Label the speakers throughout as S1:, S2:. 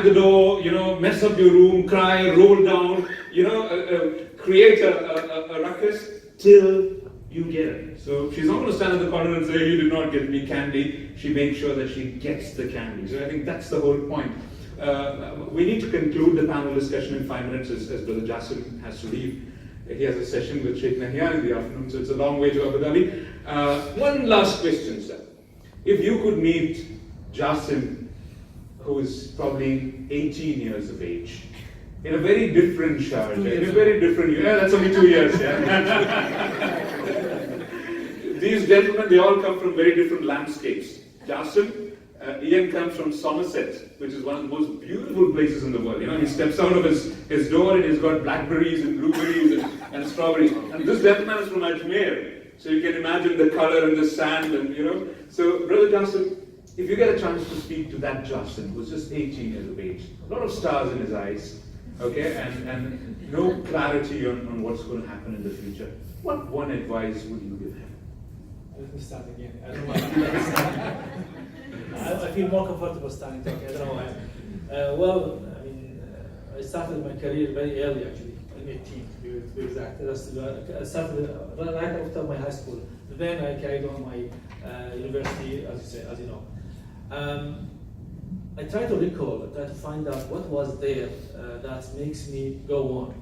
S1: the door, mess up your room, cry, roll down, create a ruckus till you get it. So she's not going to stand in the corner and say, you did not get me candy. She makes sure that she gets the candy. So I think that's the whole point. We need to conclude the panel discussion in 5 minutes as Brother Jassim has to leave. He has a session with Sheikh Nahda in the afternoon, so it's a long way to Abu Dhabi. One last question, sir. If you could meet Jassim, who is probably 18 years of age, in a very different Sharjah, in a very different, that's only 2 years, yeah. These gentlemen, they all come from very different landscapes. Jassim, Ian comes from Somerset, which is one of the most beautiful places in the world. He steps out of his door and he's got blackberries and blueberries and strawberries. And this gentleman is from Ajmer, so you can imagine the color and the sand and So, Brother Jassim, if you get a chance to speak to that Jassim, who's just 18 years of age, a lot of stars in his eyes, okay, and no clarity on what's going to happen in the future, what one advice would you give him?
S2: Let me start again. I don't want to do that. I feel more comfortable starting talking. I don't know why. I started my career very early, actually, in 18, to be exact. I started right after my high school. Then I carried on my university, as you know. I try to recall, I try to find out what was there that makes me go on.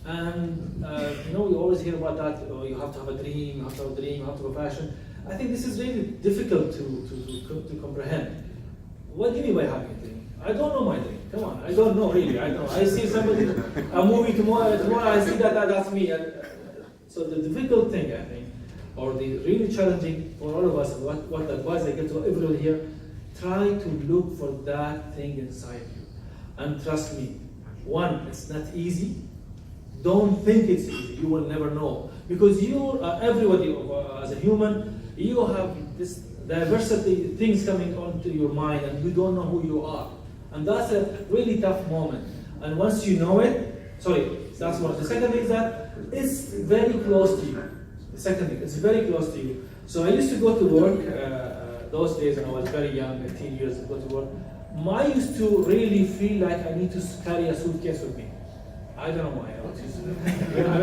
S2: And we always hear about that, you have to have a dream, you have to have a dream, you have to have a passion. I think this is really difficult to comprehend. What do you mean by having a dream? I don't know my dream. Come on, I don't know really. I don't know. I see somebody, a movie tomorrow I see that's me. So the difficult thing, I think, or the really challenging for all of us, what advice I get to everyone here, try to look for that thing inside you. And trust me, one, it's not easy. Don't think it's easy, you will never know. Because everybody, as a human, you have this diversity, things coming onto your mind and you don't know who you are. And that's a really tough moment. And once you know it, that's one. The second thing is that it's very close to you. The second thing, it's very close to you. So I used to go to work, those days when I was very young, 18 years to go to work. I used to really feel like I need to carry a suitcase with me. I don't know why.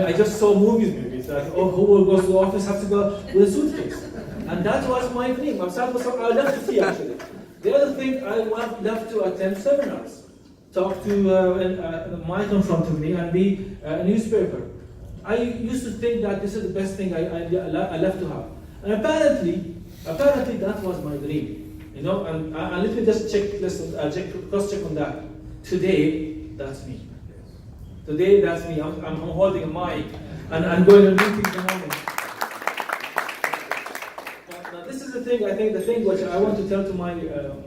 S2: I just saw movies that who will go to the office have to go with a suitcase, and that was my dream. I love to see actually. The other thing, I would love to attend seminars, talk to a mic in front of me, and be a newspaper. I used to think that this is the best thing I love to have, and apparently that was my dream. And let me just cross check on that. Today, that's me. Today, that's me. I'm holding a mic and I'm going to meetings in the morning. Now, this is the thing, I think the thing which I want to tell to my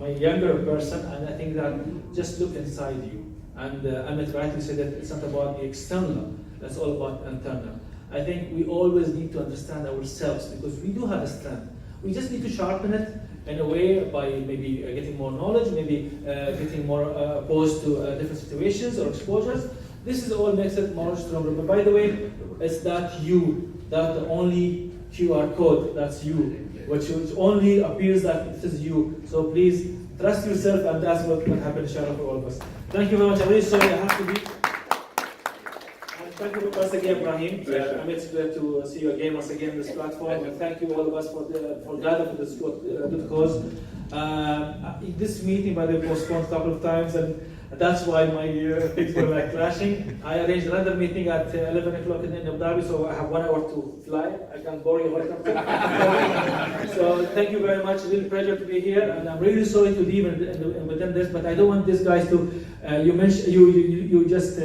S2: younger person, and I think that just look inside you. And Amit rightly said that it's not about the external, that's all about internal. I think we always need to understand ourselves because we do have a strength. We just need to sharpen it in a way by maybe getting more knowledge, maybe getting more opposed to different situations or exposures. This is all makes it more stronger. But by the way, it's that the only QR code, that's you, which only appears that it is you. So please trust yourself, and that's what happened, inshallah, for all of us. Thank you very much. I'm really sorry I have to leave. And thank you once again, Ibrahim. It's glad to see you again once again on this platform. And thank you all of us for gathering for this good cause. This meeting, by the way, postponed a couple of times, and that's why my things were like crashing. I arranged another meeting at 11 o'clock in Abu Dhabi, so I have 1 hour to fly. I can borrow your helicopter. So thank you very much. Really pleasure to be here, and I'm really sorry to leave within this, but I don't want these guys to. You just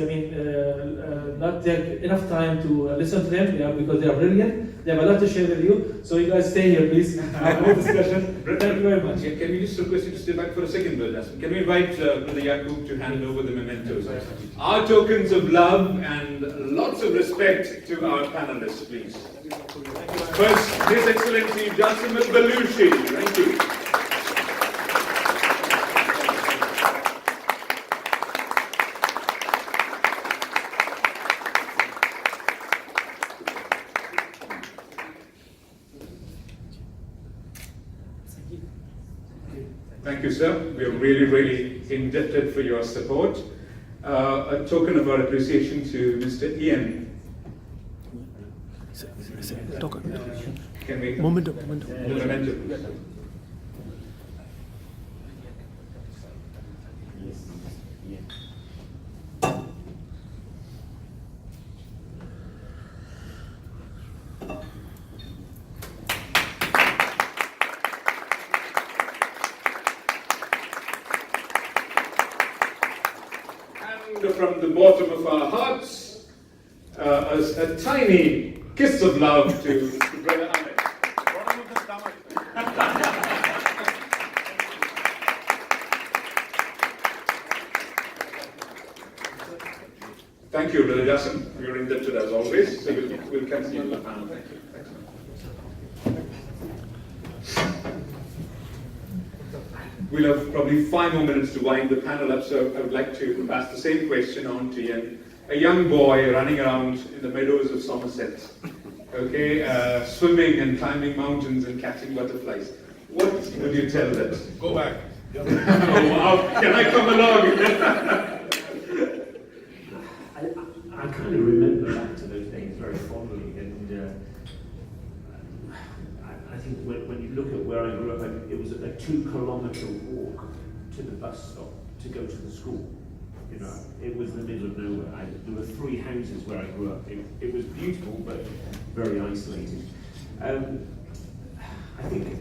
S2: not take enough time to listen to them because they are brilliant. They have a lot to share with you. So you guys stay here, please. Have more discussion. Thank you very much.
S1: Can we just request you to stay back for a second, Brother Jassim? Can we invite Brother Yaqub to hand over the mementos? Our tokens of love and lots of respect to our panelists, please. First, His Excellency Jassim al-Balushi. Thank you. Thank Thank you, sir. We are really, really indebted for your support. A token of our appreciation to Mr. Ian. Can we?
S3: Momentum.
S1: Momentum. And from the bottom of our hearts, a tiny kiss of love to Brother Ahmed. Thank you, Brother Jason. You're indebted as always. So we'll continue the panel. Thank you. We'll have probably 5 more minutes to wind the panel up, so I would like to pass the same question on to Ian. A young boy running around in the meadows of Somerset, okay, swimming and climbing mountains and catching butterflies. What would you tell that?
S4: Go back.
S1: Oh, wow. Can I come along?
S5: I kind of remember back to those days very fondly, and I think when you look at where I grew up, it was a 2-kilometre walk to the bus stop to go to the school. You know, it was the middle of nowhere. There were 3 houses where I grew up. It was beautiful, but very isolated. I think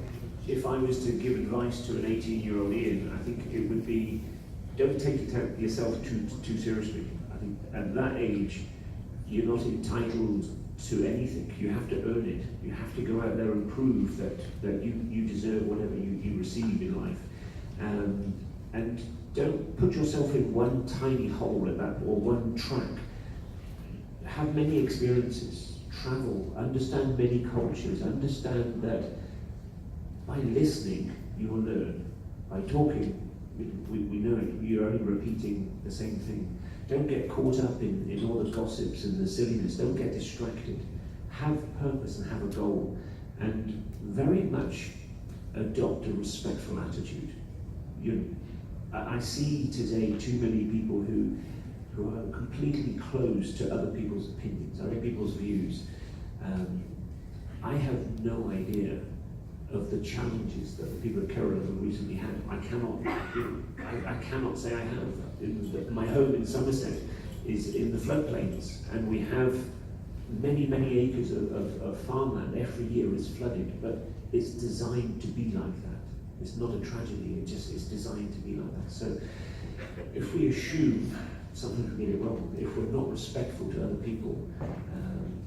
S5: if I was to give advice to an 18-year-old Ian, I think it would be, don't take yourself too seriously. I think at that age, you're not entitled to anything. You have to earn it. You have to go out there and prove that you deserve whatever you receive in life. And don't put yourself in one tiny hole at that, or one track. Have many experiences, travel, understand many cultures, understand that by listening, you will learn. By talking, we know it, you're only repeating the same thing. Don't get caught up in all the gossips and the silliness. Don't get distracted. Have purpose and have a goal. And very much adopt a respectful attitude. I see today too many people who are completely closed to other people's opinions, other people's views. I have no idea of the challenges that the people of Kerala have recently had. I cannot say I have. My home in Somerset is in the floodplains, and we have many acres of farmland. Every year is flooded, but it's designed to be like that. It's not a tragedy, it's designed to be like that. So if we assume something can get wrong, if we're not respectful to other people,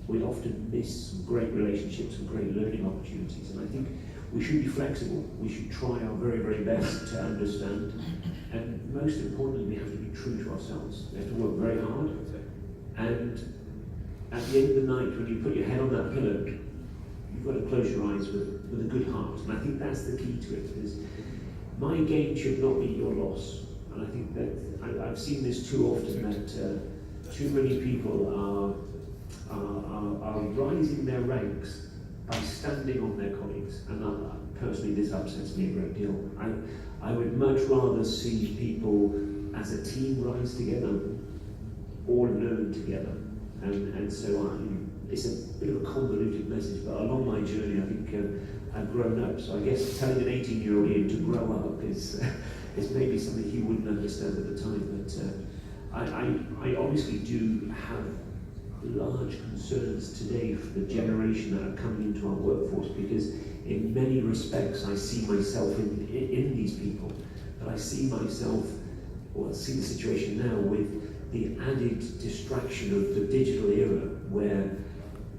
S5: we often miss some great relationships and great learning opportunities. And I think we should be flexible. We should try our very best to understand. And most importantly, we have to be true to ourselves. We have to work very hard. And at the end of the night, when you put your head on that pillow, you've got to close your eyes with a good heart. And I think that's the key to it. Is my gain should not be your loss. And I think that I've seen this too often, that too many people are rising their ranks by standing on their colleagues. And personally, this upsets me a great deal. I would much rather see people as a team rise together or learn together. And so it's a bit of a convoluted message, but along my journey, I think I've grown up. So I guess telling an 18-year-old Ian to grow up is maybe something he wouldn't understand at the time. But I obviously do have large concerns today for the generation that are coming into our workforce, because in many respects I see myself in these people, but I see myself, or I see the situation now with the added distraction of the digital era, where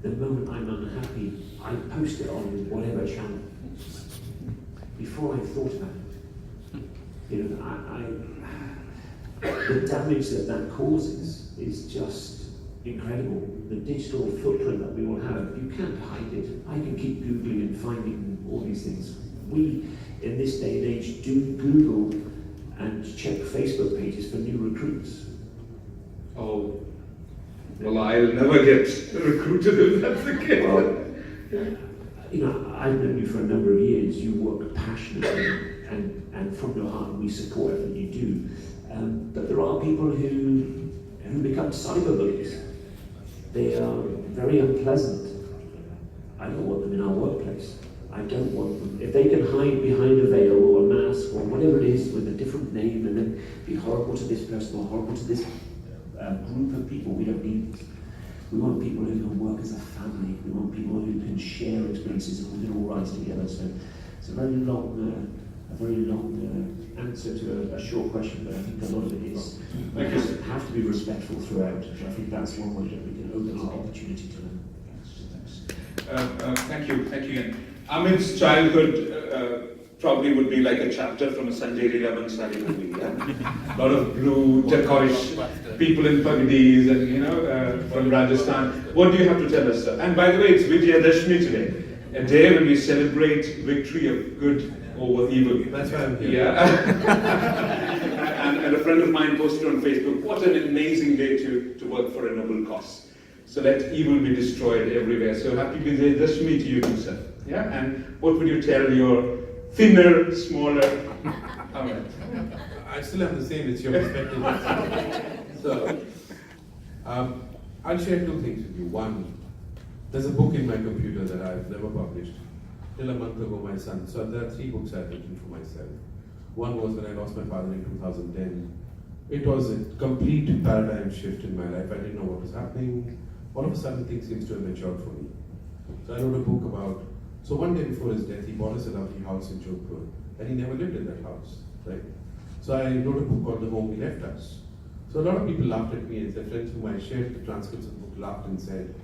S5: the moment I'm unhappy, I post it on whatever channel before I've thought about it. You know, the damage that causes is just incredible. The digital footprint that we all have, you can't hide it. I can keep Googling and finding all these things. We, in this day and age, do Google and check Facebook pages for new recruits.
S1: Oh, well, I'll never get recruited if that's the case.
S5: Well, you know, I've known you for a number of years. You work passionately, and from your heart we support everything you do. But there are people who become cyberbullies. They are very unpleasant. I don't want them in our workplace. I don't want them. If they can hide behind a veil or a mask or whatever it is with a different name and then be horrible to this person or horrible to this group of people, we don't need it. We want people who can work as a family. We want people who can share experiences and we can all rise together. So it's a very long answer to a short question, but I think a lot of it is we have to be respectful throughout. I think that's one way that we can open our opportunity to them.
S1: Thank you again. Amit's childhood probably would be like a chapter from a Sanjay Leela Bhansali movie. Yeah? A lot of blue, turquoise, people in pagadis and from Rajasthan. What do you have to tell us, sir? And by the way, it's Vijayadashmi today, a day when we celebrate victory of good over evil.
S3: That's why I'm here.
S1: Yeah. and a friend of mine posted on Facebook, what an amazing day to work for a noble cause. So let evil be destroyed everywhere. So happy Vijayadashmi to you too, sir. Yeah. And what would you tell your thinner, smaller? All right.
S3: I still have the same. It's your perspective. So, I'll share two things with you. One, there's a book in my computer that I've never published. Till a month ago, my son. So there are 3 books I've written for myself. One was when I lost my father in 2010. It was a complete paradigm shift in my life. I didn't know what was happening. All of a sudden, things seems to have matured for me. So I wrote a book about. So one day before his death, he bought us a lovely house in Jodhpur, and he never lived in that house, right? So I wrote a book called The Home He Left Us. So a lot of people laughed at me, and the friends whom I shared the transcripts of the book laughed and said,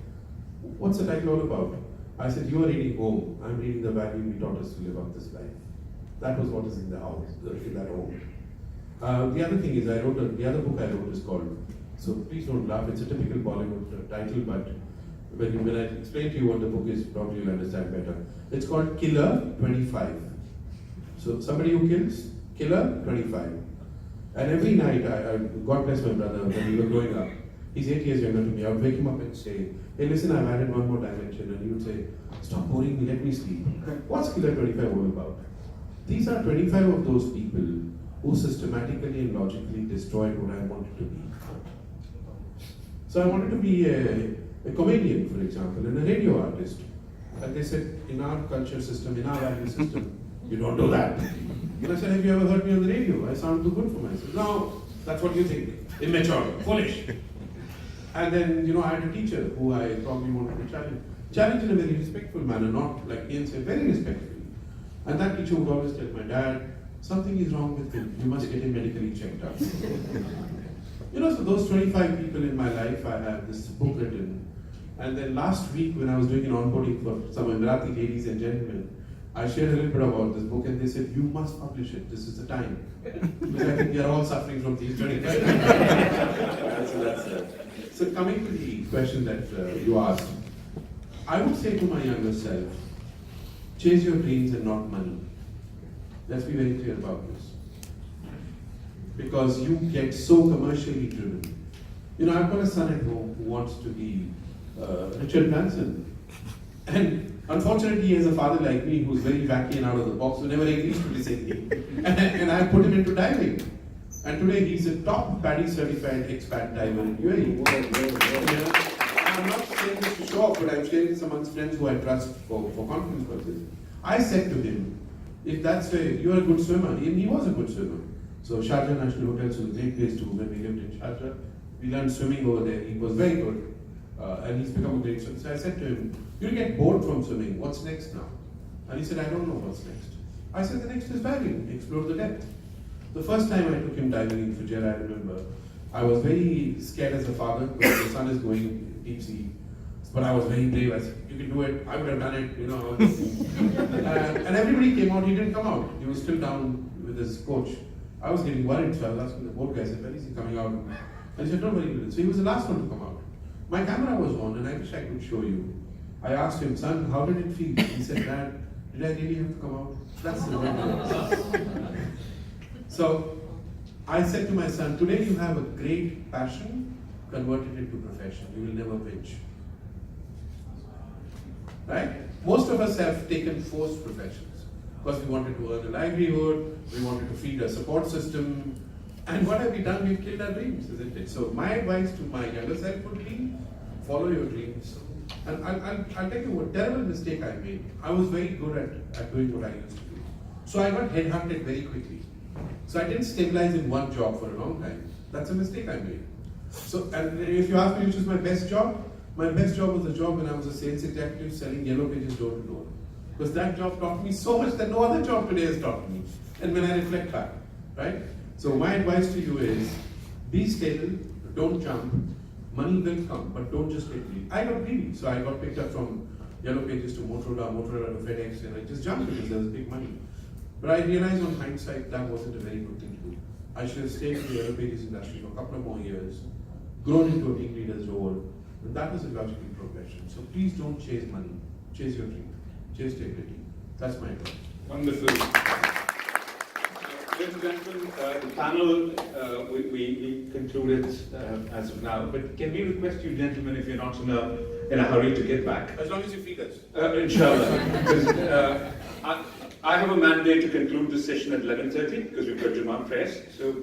S3: "What's the title all about?" I said, "You are reading Home. I'm reading the value he taught us to live up this life." That was what is in the house, in that home. The other thing is, the other book I wrote is called. So please don't laugh. It's a typical Bollywood title, but when I explain to you what the book is, probably you'll understand better. It's called Killer 25. So somebody who kills, Killer 25. And every night, God bless my brother, when we were growing up, he's 8 years younger to me, I would wake him up and say, "Hey listen, I've added one more dimension," and he would say, "Stop boring me, let me sleep." What's Killer 25 all about? These are 25 of those people who systematically and logically destroyed what I wanted to be. So I wanted to be a comedian, for example, and a radio artist. And they said, in our culture system, in our value system, you don't do that. And I said, "Have you ever heard me on the radio? I sound too good for myself." "No, that's what you think. Immature, foolish." And then, I had a teacher who I probably wanted to challenge. Challenge in a very respectful manner, not like Ian said, very respectfully. And that teacher would always tell my dad, "Something is wrong with him. You must get him medically checked out." So those 25 people in my life, I have this book written. And then last week, when I was doing an onboarding for some Emirati ladies and gentlemen, I shared a little bit about this book, and they said, "You must publish it. This is the time." Because I think we are all suffering from these 25. That's it. So coming to the question that you asked, I would say to my younger self, chase your dreams and not money. Let's be very clear about this. Because you get so commercially driven. I've got a son at home who wants to be Richard Branson. And unfortunately, he has a father like me who's very wacky and out of the box, who never agrees to listen to me. And I put him into diving. And today he's a top PADI certified expat diver in UAE. I'm not saying this to show off, but I'm sharing this amongst friends who I trust for confidence purposes. I said to him, if that's you're a good swimmer, and he was a good swimmer. So Sharjah National Hotel was a great place to, when we lived in Sharjah. We learned swimming over there. He was very good. And he's become a great swimmer. So I said to him, "You'll get bored from swimming. What's next now?" And he said, "I don't know what's next." I said, "The next is diving. Explore the depth." The first time I took him diving in Fujairah, I remember, I was very scared as a father because the son is going deep sea. But I was very brave. I said, "You can do it." I would have done it, and everybody came out. He didn't come out. He was still down with his coach. I was getting worried, so I was asking the boat guy, I said, "When is he coming out?" And he said, "Don't worry." So he was the last one to come out. My camera was on, and I wish I could show you. I asked him, "Son, how did it feel?" He said, "Dad, did I really have to come out?" That's the way. So I said to my son, "Today you have a great passion, convert it into profession. You will never pinch." Right? Most of us have taken forced professions. because we wanted to earn a livelihood, we wanted to feed a support system. And what have we done? We've killed our dreams, isn't it? So my advice to my younger self would be, follow your dreams. And I'll tell you what terrible mistake I made. I was very good at doing what I used to do. So I got headhunted very quickly. So I didn't stabilize in one job for a long time. That's a mistake I made. So, and if you ask me which is my best job was the job when I was a sales executive selling Yellow Pages door to door. Because that job taught me so much that no other job today has taught me. And when I reflect back, right? So my advice to you is, be stable, don't jump. Money will come, but don't just get greedy. I got greedy, so I got picked up from Yellow Pages to Motorola to FedEx, and I just jumped because there was big money. But I realized on hindsight that wasn't a very good thing to do. I should have stayed in the Yellow Pages industry for a couple of more years, grown into a team leader's role, and that was a logical progression. So please don't chase money, chase your dream, chase stability. That's my advice.
S1: Wonderful. Ladies and gentlemen, the panel, we concluded as of now, but can we request you gentlemen, if you're not in a hurry to get back?
S3: As long as you feed us.
S1: Inshallah. Because I have a mandate to conclude this session at 11:30 because we've got Jummah press. So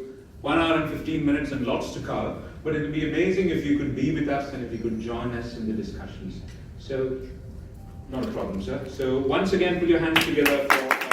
S1: 1 hour and 15 minutes and lots to cover. But it would be amazing if you could be with us and if you could join us in the discussions. So, not a problem, sir. So once again, put your hands together for